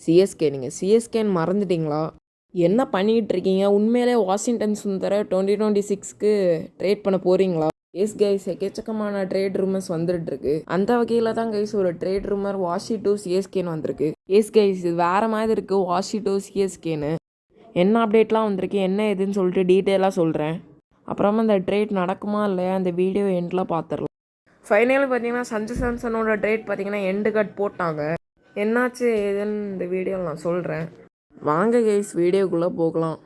CSK. நீங்கள் சிஎஸ்கேன்னு மறந்துட்டீங்களா? என்ன பண்ணிகிட்டு இருக்கீங்க? உண்மையிலே வாஷிங்டன் சுந்தரை 2026க்கு ட்ரேட் பண்ண போகிறீங்களா? எஸ் கைஸ், எக்கச்சக்கமான ட்ரேட் ரூமர்ஸ் வந்துட்டு இருக்கு. அந்த வகையில் தான் கைஸ் ஒரு ட்ரேட் ரூமர் வாஷி டு சிஎஸ்கேன்னு வந்திருக்கு. எஸ் கைஸ், இது வேறு மாதிரி இருக்குது. வாஷி டு சிஎஸ்கேன்னு என்ன அப்டேட்லாம் வந்திருக்கு, என்ன எதுன்னு சொல்லிட்டு டீட்டெயிலாக சொல்கிறேன். அப்புறமா இந்த ட்ரேட் நடக்குமா இல்லையா இந்த வீடியோ எண்டில் பார்த்துடலாம். ஃபைனல் பார்த்தீங்கன்னா சஞ்சு சாம்சனோட ட்ரேட் பார்த்தீங்கன்னா எண்டு கட் போட்டாங்க. என்னாச்சு ஏதுன்னு இந்த வீடியோவில் நான் சொல்கிறேன். வாங்க கைஸ் வீடியோக்குள்ளே போகலாம்.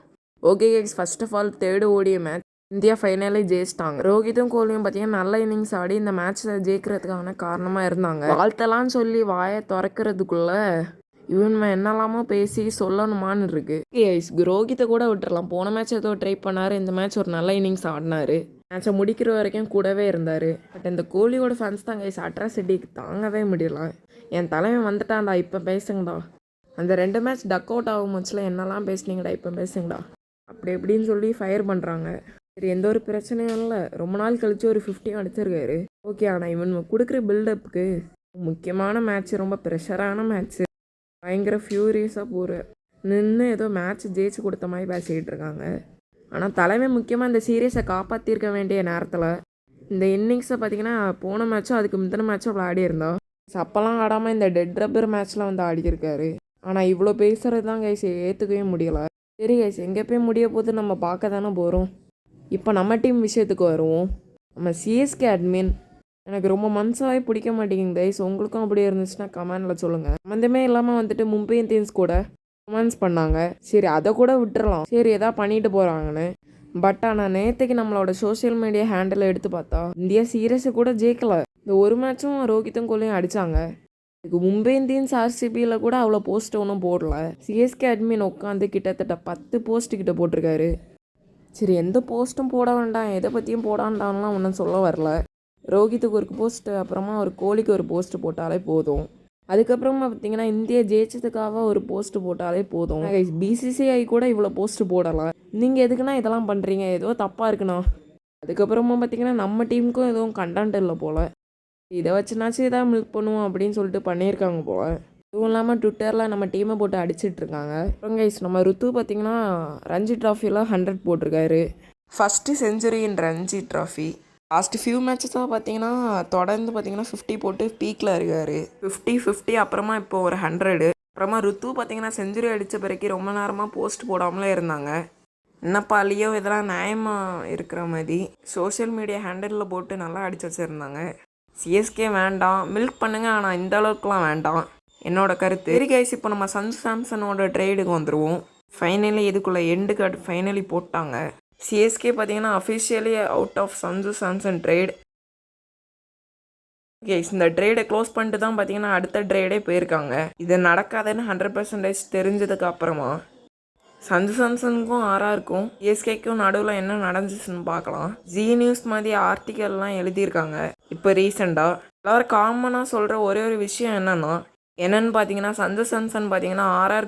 Okay guys, first of all third ஓடிய மேட்ச் இந்தியா ஃபைனலே ஜெயிச்சிட்டாங்க. ரோஹித்தும் கோலியும் பார்த்தீங்கன்னா நல்ல இன்னிங்ஸ் ஆடி இந்த மேட்ச்சில் ஜெயிக்கிறதுக்கான காரணமாக இருந்தாங்க. வாழ்த்தலான்னு சொல்லி வாயை திறக்கிறதுக்குள்ளே இவன் என்னெல்லாமோ பேசி சொல்லணுமான்னு இருக்கு. கைஸ், ரோஹித்தை கூட விட்டுறலாம். போன மேட்ச் ஏதோ ட்ரை பண்ணார், இந்த மேட்ச் ஒரு நல்ல இன்னிங்ஸ் ஆடினார். மேட்சை முடிக்கிற வரைக்கும் கூடவே இருந்தார். பட் இந்த கோலியோட ஃபேன்ஸ் தான் கைஸ் அட்ராசிட்டிக்கு தாங்கவே முடியல. என் தலைவன் வந்துட்டான்டா, இப்போ பேசுங்கடா. அந்த 2 மேட்ச் டக் அவுட் ஆகும் மேட்ச்சில் என்னெல்லாம் பேசுனீங்கடா, இப்போ பேசுங்கடா அப்படி எப்படின்னு சொல்லி ஃபயர் பண்ணுறாங்க. சரி, எந்த ஒரு பிரச்சனையும் இல்லை. ரொம்ப நாள் கழித்து ஒரு 50 அடிச்சிருக்காரு. ஓகே, ஆனால் இவன் கொடுக்குற பில்டப்புக்கு முக்கியமான மேட்ச், ரொம்ப ப்ரெஷரான மேட்ச்சு, பயங்கர ஃபியூரியஸாக போகிற நின்று ஏதோ மேட்ச் ஜெயிச்சு கொடுத்த மாதிரி பேசிக்கிட்டு இருக்காங்க. ஆனால் தலைமை முக்கியமாக இந்த சீரியஸை காப்பாற்றிருக்க வேண்டிய நேரத்தில் இந்த இன்னிங்ஸை பார்த்திங்கன்னா போன மேட்சும் அதுக்கு முந்தின மேட்சும் விளையாடி இருந்தோம். அப்போல்லாம் ஆடாமல் இந்த டெட் ரப்பர் மேட்ச்சில் வந்து ஆடிக்கிருக்காரு. ஆனால் இவ்வளோ பேசுகிறது தான் கைஸ் ஏற்றுக்கவே முடியலை. சரி கைஸ், எங்கே போய் முடிய போது நம்ம பார்க்க தானே போகிறோம். இப்போ நம்ம டீம் விஷயத்துக்கு வருவோம். நம்ம சிஎஸ்கே அட்மின் எனக்கு ரொம்ப மனசாவே பிடிக்க மாட்டேங்குது கைஸ். உங்களுக்கும் அப்படி இருந்துச்சுன்னா கமெண்டில் சொல்லுங்கள். சம்மந்தமே இல்லாமல் வந்துட்டு மும்பை இந்தியன்ஸ் கூட கமெண்ட்ஸ் பண்ணாங்க. சரி, அதை கூட விட்டுறலாம். சரி, எதாவது பண்ணிட்டு போகிறாங்கன்னு. பட் ஆனால் நேற்றுக்கு நம்மளோட சோஷியல் மீடியா ஹேண்டில் எடுத்து பார்த்தா இந்தியா சீரியஸை கூட ஜெயிக்கலை. இந்த ஒரு மேட்சும் ரோஹித்தும் கோலியும் அடித்தாங்க. இதுக்கு மும்பை இந்தியன்ஸ் ஆர்சிபியில் கூட அவ்வளோ போஸ்ட் ஒன்றும் போடல. சிஎஸ்கே அட்மின் உட்காந்து கிட்டத்தட்ட 10 போஸ்ட் கிட்ட போட்டிருக்காரு. சரி, எந்த போஸ்ட்டும் போட வேண்டாம், எதை பற்றியும் போடாண்டான்லாம் ஒன்றும் சொல்ல வரல. ரோஹித்துக்கு ஒரு போஸ்ட்டு, அப்புறமா ஒரு கோலிக்கு ஒரு போஸ்ட் போட்டாலே போதும். அதுக்கப்புறமா பார்த்தீங்கன்னா இந்தியா ஜெயிச்சதுக்காக ஒரு போஸ்ட் போட்டாலே போதும். பிசிசிஐ கூட இவ்வளோ போஸ்ட் போடலாம். நீங்கள் எதுக்குன்னா இதெல்லாம் பண்ணுறீங்க, ஏதோ தப்பாக இருக்குண்ணா. அதுக்கப்புறமா பார்த்தீங்கன்னா நம்ம டீமுக்கும் எதுவும் கண்டென்ட் இல்லை போல். இதை வச்சுனாச்சும் இதாக மில்க் பண்ணுவோம் அப்படின்னு சொல்லிட்டு பண்ணியிருக்காங்க போல். இதுவும் இல்லாமல் ட்விட்டரில் நம்ம டீமை போட்டு அடிச்சிட்ருக்காங்க. அப்புறம் கைஸ், நம்ம ருத்து பார்த்திங்கன்னா ரஞ்சி ட்ராஃபியில் 100 போட்டிருக்காரு. First century in Ranji trophy. Last few மேட்சஸாக பார்த்தீங்கன்னா தொடர்ந்து பார்த்தீங்கன்னா 50 போட்டு பீக்கில் இருக்கார். 50 அப்புறமா இப்போ ஒரு 100. அப்புறமா ருத்து பார்த்தீங்கன்னா செஞ்சுரி அடித்த பிறகு ரொம்ப நேரமாக போஸ்ட் போடாமலே இருந்தாங்க. என்னப்பா லியோ, இதெல்லாம் நியாயமாக இருக்கிற மாதிரி சோஷியல் மீடியா ஹேண்டிலில் போட்டு நல்லா அடித்து வச்சுருந்தாங்க. சிஎஸ்கே வேண்டாம், மில்க் பண்ணுங்க, ஆனால் இந்த அளவுக்குலாம் வேண்டாம் என்னோட கருத்து. சரி கைஸ், இப்போ நம்ம சஞ்சு சாம்சனோட ட்ரேடுக்கு வந்துடுவோம். ஃபைனலி இதுக்குள்ளே எண்டு கார்டு ஃபைனலி போட்டாங்க. சிஎஸ்கே பார்த்தீங்கன்னா officially out of Sanju Samson trade. Guys, இந்த ட்ரேடை க்ளோஸ் பண்ணிட்டு தான் பார்த்தீங்கன்னா அடுத்த ட்ரேடே போயிருக்காங்க. இது நடக்காதுன்னு 100% தெரிஞ்சதுக்கு அப்புறமா சஞ்சு சாம்சனுக்கும் ஆர்ஆருக்கும் சிஎஸ்கேக்கும் நடுவில் என்ன நடந்துச்சுன்னு பார்க்கலாம். ஜி நியூஸ் மாதிரி ஆர்டிக்கல்லாம் எழுதியிருக்காங்க இப்போ ரீசெண்டாக. எல்லாரும் காமனாக சொல்கிற ஒரே ஒரு விஷயம் என்னென்னு பார்த்தீங்கன்னா சஞ்சு சாம்சன் பார்த்தீங்கன்னா ஆர்ஆர்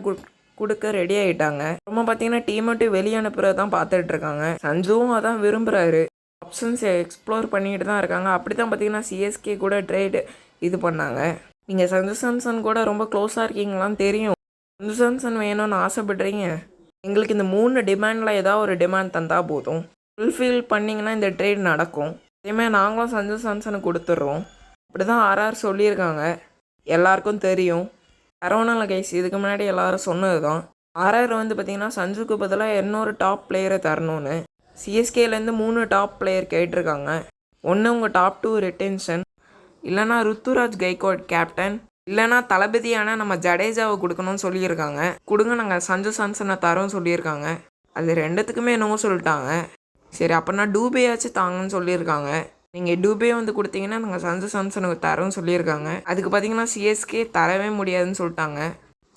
கொடுக்க ரெடி ஆகிட்டாங்க. ரொம்ப பார்த்தீங்கன்னா டீம் விட்டு வெளியே அனுப்புறது தான் பார்த்துட்டு இருக்காங்க. சஞ்சுவும் அதான் விரும்புகிறாரு. ஆப்ஷன்ஸ் எக்ஸ்ப்ளோர் பண்ணிட்டு தான் இருக்காங்க. அப்படி தான் பார்த்தீங்கன்னா சிஎஸ்கே கூட ட்ரேடு இது பண்ணாங்க. நீங்கள் சஞ்சு சாம்சன் கூட ரொம்ப க்ளோஸாக இருக்கீங்களான்னு தெரியும். சஞ்சு சாம்சன் வேணும்னு ஆசைப்படுறீங்க. எங்களுக்கு இந்த 3 டிமாண்டில் ஏதாவது ஒரு டிமாண்ட் தந்தால் போதும். ஃபுல்ஃபில் பண்ணிங்கன்னா இந்த ட்ரேட் நடக்கும். அதேமாதிரி நாங்களும் சஞ்சு சாம்சனை கொடுத்துட்றோம். அப்படி தான் ஆர்ஆர் சொல்லியிருக்காங்க. எல்லாருக்கும் தெரியும். கரோனாவில் கைஸ் இதுக்கு முன்னாடி எல்லோரும் சொன்னது தான். ஆர்ஆர் வந்து பார்த்திங்கன்னா சஞ்சுக்கு பதிலாக இன்னொரு டாப் பிளேயரை தரணும்னு சிஎஸ்கேலேருந்து 3 டாப் பிளேயர் கேட்டிருக்காங்க. ஒன்று உங்கள் டாப் 2 ரிட்டென்ஷன், இல்லைனா ருத்துராஜ் கைக்வாட் கேப்டன், இல்லைனா தளபதியான நம்ம ஜடேஜாவை கொடுக்கணும்னு சொல்லியிருக்காங்க. கொடுங்க, நாங்கள் சஞ்சு சாம்சனை தரோன்னு சொல்லியிருக்காங்க. அது 2த்துக்குமே என்னவோ சொல்லிட்டாங்க. சரி, அப்படின்னா டூபேயாச்சும் தாங்கன்னு சொல்லியிருக்காங்க. நீங்கள் டூபே வந்து கொடுத்தீங்கன்னா நாங்கள் சஞ்சு சாம்சனுக்கு தரோன்னு சொல்லியிருக்காங்க. அதுக்கு பார்த்தீங்கன்னா சிஎஸ்கே தரவே முடியாதுன்னு சொல்லிட்டாங்க.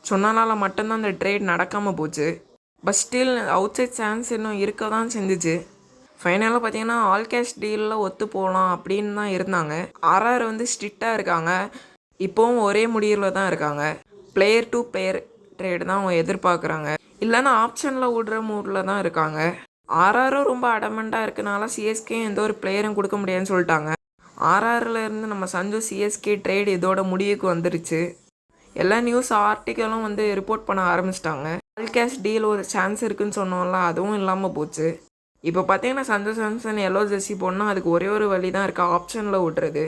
சொன்னனால மட்டும்தான் அந்த ட்ரேட் நடக்காமல் போச்சு. But still outside chance இன்னும் இருக்க தான் செஞ்சிச்சு. ஃபைனலாக பார்த்தீங்கன்னா ஆல் கேஷ் டீலில் ஒத்து போகலாம் அப்படின்னு தான் இருந்தாங்க. ஆர்ஆர் வந்து ஸ்ட்ரிக்டாக இருக்காங்க. இப்போவும் ஒரே முடிவில் தான் இருக்காங்க. பிளேயர் டு பிளேயர் ட்ரேடு தான் அவங்க எதிர்பார்க்குறாங்க. இல்லைன்னா ஆப்ஷனில் விடுற மூடில் தான் இருக்காங்க. ஆர்ஆரும் ரொம்ப அடமெண்ட்டாக இருக்கனால சிஎஸ்கே எந்த ஒரு பிளேயரும் கொடுக்க முடியாதுன்னு சொல்லிட்டாங்க. ஆர்ஆரில் இருந்து நம்ம சஞ்சு சிஎஸ்கே ட்ரேட் இதோட முடிவுக்கு வந்துருச்சு. எல்லா நியூஸ் ஆர்டிக்கலும் வந்து ரிப்போர்ட் பண்ண ஆரம்பிச்சிட்டாங்க. ஆல் கேஷ் டீல் ஒரு சான்ஸ் இருக்குன்னு சொன்னோம்ல, அதுவும் இல்லாமல் போச்சு. இப்போ பார்த்தீங்கன்னா சஞ்சு சாம்சன் எல்லோ ஜெர்சி போடணும், அதுக்கு ஒரே ஒரு வழி தான் இருக்குது, ஆப்ஷனில் விட்றது.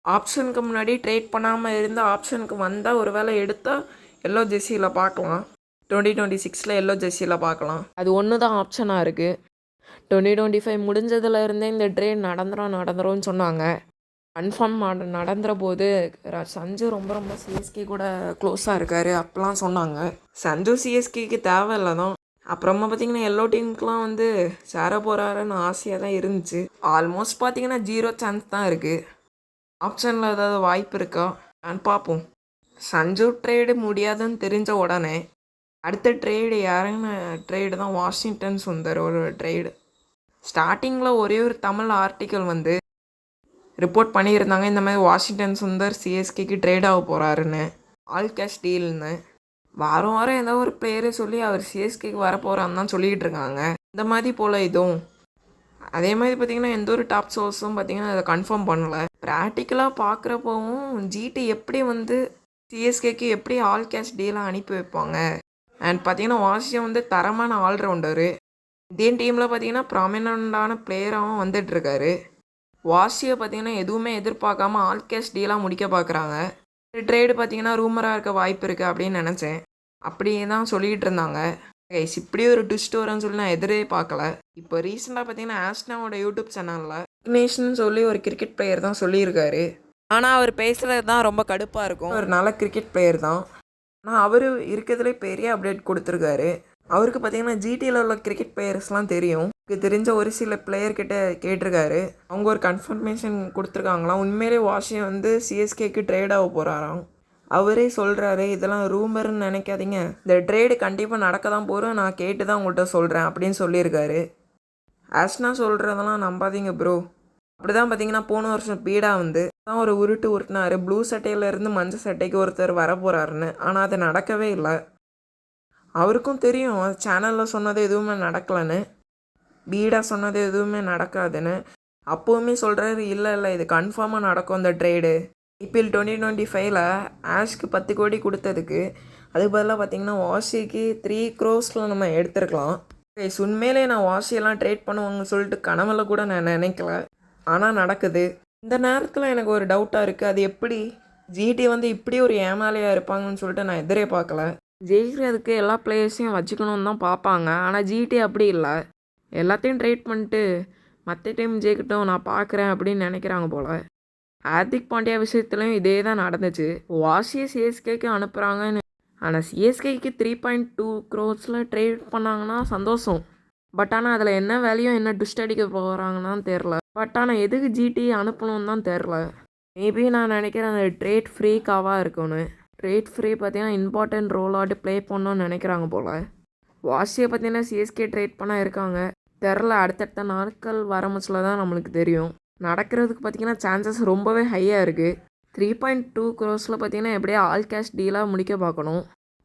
ஆப்ஷனுக்கு முன்னாடி ட்ரேட் பண்ணாமல் இருந்து ஆப்ஷனுக்கு வந்தால் ஒரு வேளை எடுத்தால் எல்லோ ஜெர்சியில் பார்க்கலாம். 2026 எல்லோ ஜெர்சியில் பார்க்கலாம். அது ஒன்று தான் ஆப்ஷனாக இருக்குது. 2025 முடிஞ்சதுலேருந்தே இந்த ட்ரேட் நடந்துரும்னு சொன்னாங்க. கன்ஃபார்ம் நடந்துற போது சஞ்சு ரொம்ப ரொம்ப சிஎஸ்கே கூட க்ளோஸாக இருக்கார் அப்போலாம் சொன்னாங்க. சஞ்சு சிஎஸ்கேக்கு தேவையில்லை தான். அப்புறமா பார்த்தீங்கன்னா எல்லோ டீமுக்கெலாம் வந்து சேர போகிறாருன்னு ஆசையாக தான் இருந்துச்சு. ஆல்மோஸ்ட் பார்த்தீங்கன்னா 0 சான்ஸ் தான் இருக்குது. ஆப்ஷனில் ஏதாவது வாய்ப்பு இருக்கா பார்ப்போம். சஞ்சு ட்ரேடு முடியாதுன்னு தெரிஞ்ச உடனே அடுத்த ட்ரேடு யாருன்னு ட்ரேடு தான் வாஷிங்டன் சுந்தர் ஒரு ட்ரேடு. ஸ்டார்டிங்கில் ஒரே ஒரு தமிழ் ஆர்டிக்கல் வந்து ரிப்போர்ட் பண்ணியிருந்தாங்க, இந்த மாதிரி வாஷிங்டன் சுந்தர் சிஎஸ்கேக்கு ட்ரேட் ஆக போகிறாருன்னு, ஆல் கேஷ் டீல்னு. வாரம் வாரம் ஏதோ ஒரு பிளேயரை சொல்லி அவர் சிஎஸ்கேக்கு வர போகிறான்னு தான் சொல்லிகிட்டு இருக்காங்க. இந்த மாதிரி போல் இதுவும் அதே மாதிரி பார்த்திங்கன்னா எந்த ஒரு டாப் சோர்ஸும் பார்த்திங்கன்னா அதை கன்ஃபார்ம் பண்ணலை. ப்ராக்டிக்கலாக பார்க்குறப்பவும் ஜிடி எப்படி வந்து சிஎஸ்கேக்கு எப்படி ஆல் கேஷ் டீலாக அனுப்பி வைப்பாங்க. அண்ட் பார்த்திங்கன்னா வாஷியம் வந்து தரமான ஆல்ரவுண்டரு. இதே டீமில் பார்த்திங்கன்னா ப்ராமினண்டான பிளேயராகவும் வந்துட்டுருக்காரு. வாஷியை பார்த்திங்கன்னா எதுவுமே எதிர்பார்க்காம ஆல் கேஷ் டீலாக முடிக்க பார்க்குறாங்க. ட்ரேடு பார்த்திங்கன்னா ரூமராக இருக்க வாய்ப்பு இருக்குது அப்படின்னு நினச்சேன். அப்படியே தான் சொல்லிகிட்டு இருந்தாங்க. கைஸ் இப்படி ஒரு ட்விஸ்ட் வரும்னு சொல்லி நான் எதிரே பார்க்கல. இப்போ ரீசெண்டாக பார்த்தீங்கன்னா ஆஸ்டனோட யூடியூப் சேனலில் விக்னேஷ்னு சொல்லி ஒரு கிரிக்கெட் பிளேயர் தான் சொல்லியிருக்காரு. ஆனால் அவர் பேசுகிறது தான் ரொம்ப கடுப்பாக இருக்கும். ஒரு நல்ல கிரிக்கெட் பிளேயர் தான், ஆனால் அவர் இருக்கிறதுலே பெரிய அப்டேட் கொடுத்துருக்காரு. அவருக்கு பார்த்தீங்கன்னா ஜிடியில் உள்ள கிரிக்கெட் பிளேயர்ஸ்லாம் தெரியும். தெரிஞ்ச ஒரு சில பிளேயர்கிட்ட கேட்டிருக்காரு. அவங்க ஒரு கன்ஃபர்மேஷன் கொடுத்துருக்காங்களாம். உண்மையிலே வாஷியம் வந்து சிஎஸ்கேக்கு ட்ரேட் ஆக போகிறாராம். அவரே சொல்கிறாரு, இதெல்லாம் ரூமர்னு நினைக்காதீங்க, இந்த ட்ரேடு கண்டிப்பாக நடக்க தான் போகிறோம், நான் கேட்டு தான் உங்கள்கிட்ட சொல்கிறேன் அப்படின்னு சொல்லியிருக்காரு. ஆஸ்னா சொல்கிறதெல்லாம் நம்பாதீங்க ப்ரோ. அப்படி தான் பார்த்தீங்கன்னா போன வருஷம் பீடாக வந்து தான் ஒரு உருட்டுனார், ப்ளூ சட்டையிலேருந்து மஞ்சள் சட்டைக்கு ஒருத்தர் வர போகிறாருன்னு. ஆனால் அது நடக்கவே இல்லை. அவருக்கும் தெரியும் அது சேனலில் சொன்னது எதுவுமே நடக்கலைன்னு, பீடா சொன்னது எதுவுமே நடக்காதுன்னு. அப்போவுமே சொல்கிறாரு, இல்லை இது கன்ஃபார்மாக நடக்கும் இந்த ட்ரேடு. ஐபிஎல் 2025 ஆஷ்க்கு 10 கோடி கொடுத்ததுக்கு அதுக்கு பதிலாக பார்த்தீங்கன்னா வாஷிக்கு 3 crores நம்ம எடுத்துருக்கலாம். உண்மையிலே நான் வாஷியெல்லாம் ட்ரேட் பண்ணுவாங்கன்னு சொல்லிட்டு கனவுல கூட நான் நினைக்கல, ஆனால் நடக்குது. இந்த நேரத்தில் எனக்கு ஒரு டவுட்டாக இருக்குது, அது எப்படி ஜிடி வந்து இப்படி ஒரு ஏமாலையாக இருப்பாங்கன்னு சொல்லிட்டு நான் எதிரே பார்க்கல. ஜெயிக்கிறதுக்கு எல்லா பிளேயர்ஸையும் வச்சுக்கணுன்னு தான் பார்ப்பாங்க, ஆனால் ஜிடி அப்படி இல்லை, எல்லாத்தையும் ட்ரேட் பண்ணிட்டு மற்ற டீம் ஜெயிக்கட்டும் நான் பார்க்குறேன் அப்படின்னு நினைக்கிறாங்க போல். ஹார்திக் பாண்டியா விஷயத்துலையும் இதே தான் நடந்துச்சு. வாஷியை சிஎஸ்கேக்கு அனுப்புகிறாங்கன்னு, ஆனால் சிஎஸ்கேக்கு 3.2 crores ட்ரேட் பண்ணாங்கன்னா சந்தோஷம். பட் ஆனால் அதில் என்ன வேல்யூ என்ன ட்விஸ்ட் அடிக்க போகிறாங்கன்னு தெரில. பட் ஆனால் எதுக்கு ஜிடி அனுப்பணும்னு தான் தெரில. மேபி நான் நினைக்கிறேன் அந்த ட்ரேட் ஃப்ரீக்காவாக இருக்கணும். ட்ரேட் ஃப்ரீ பார்த்தீங்கன்னா இம்பார்ட்டன்ட் ரோலாட்டு ப்ளே பண்ணணும்னு நினைக்கிறாங்க போல். வாஷியை பார்த்தீங்கன்னா சிஎஸ்கே ட்ரேட் பண்ண இருக்காங்க, தெரில. அடுத்தடுத்த நாட்கள் வரமுச்சில் தான் நம்மளுக்கு தெரியும். நடக்கிறதுக்கு பார்த்திங்கன்னா சான்சஸ் ரொம்பவே ஹையாக இருக்குது. 3.2 crores பார்த்திங்கன்னா எப்படியே ஆல் கேஷ் டீலாக முடிக்க பார்க்கணும்,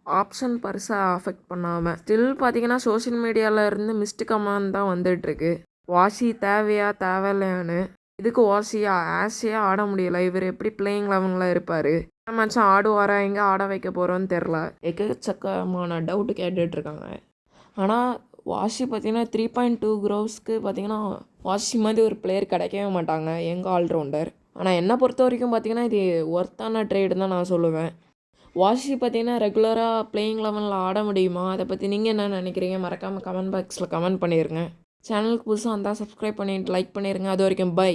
ஆப்ஷன் பரிசாக அஃபெக்ட் பண்ணாமல். ஸ்டில் பார்த்திங்கன்னா சோஷியல் மீடியாவில் இருந்து மிஸ்டு கமெண்ட் தான் வந்துட்டுருக்கு, வாஷி தேவையா தேவையில்லையான்னு. இதுக்கு வாஷியா ஆஷியாக ஆட முடியலை, இவர் எப்படி பிளேயிங் 11ல் இருப்பார், மேட்சும் ஆடுவாரா, எங்கே ஆட வைக்க போகிறோன்னு தெரில. எக்கச்சக்கமான டவுட்டு கேட்டுட்ருக்காங்க. ஆனால் வாஷி பார்த்திங்கன்னா 3.2 crores பார்த்திங்கன்னா வாஷி மாதிரி ஒரு பிளேயர் கிடைக்கவே மாட்டாங்க எங்கள் ஆல்ரவுண்டர். ஆனால் என்னை பொறுத்த வரைக்கும் பார்த்திங்கன்னா இது ஒர்த்தான ட்ரேடு தான் நான் சொல்லுவேன். வாஷி பார்த்திங்கன்னா ரெகுலராக பிளேயிங் 11ல் ஆட முடியுமா, அதை பற்றி நீங்கள் என்ன நினைக்கிறீங்க மறக்காமல் கமெண்ட் பாக்ஸில் கமெண்ட் பண்ணிடுங்க. சேனலுக்கு புதுசாக வந்தால் சப்ஸ்கிரைப் பண்ணிட்டு லைக் பண்ணிடுங்க. அது வரைக்கும் பை.